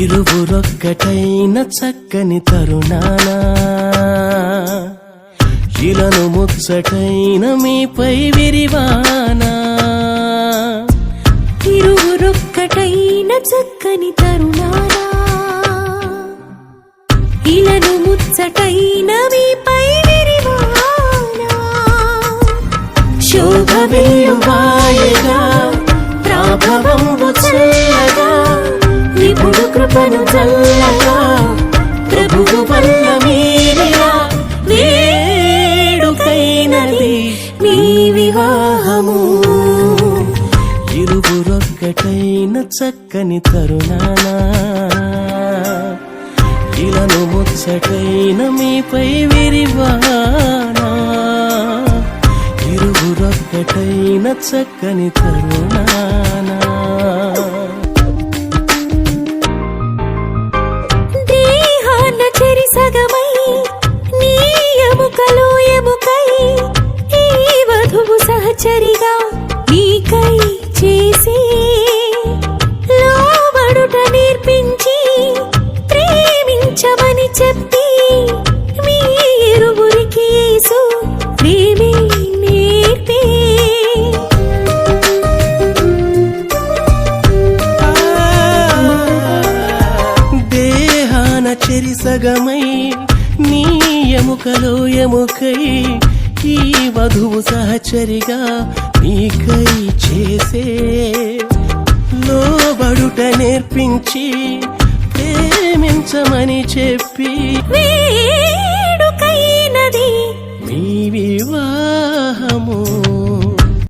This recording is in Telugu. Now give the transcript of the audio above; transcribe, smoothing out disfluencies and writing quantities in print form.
ఇరువురొక్కటైన చక్కని తరుణాన ఇలను ముచ్చటైన మీపై విరివానా. ఇరువురొక్కటైన చక్కని తరుణాన ఇలను ముచ్చటైన మీపై విరివానా. శోభ వెల్లువాయగా ప్రాభవంబు చల్లగా నిపుడు కృపను చల్లగా ప్రభువు వల్ల మీరిలా వేడుకైనది మీ వివాహము. ఇరువురొక్కటైన చక్కని తరుణాన ఇలను ముచ్చటైన మీపై విరివానా. ఇరువురొక్కటైన చక్కని తరుణాన దేహాన చెరి సగమై నీ ఎముకలో ఎముకై ఈ వధువు సహచరిగా నీకై చేసి లోబడుట నేర్పించి ప్రేమించమని చెప్పి మీ ఇరువురికి యేసు ప్రేమే నేర్పి. దేహాన చెరి సగమై నీ ఎముకలో ఎముకై ఈ వధువు సహచరిగా నీకై చేసే లోబడుట నేర్పించి ప్రేమించమని చెప్పి వేడుకైనది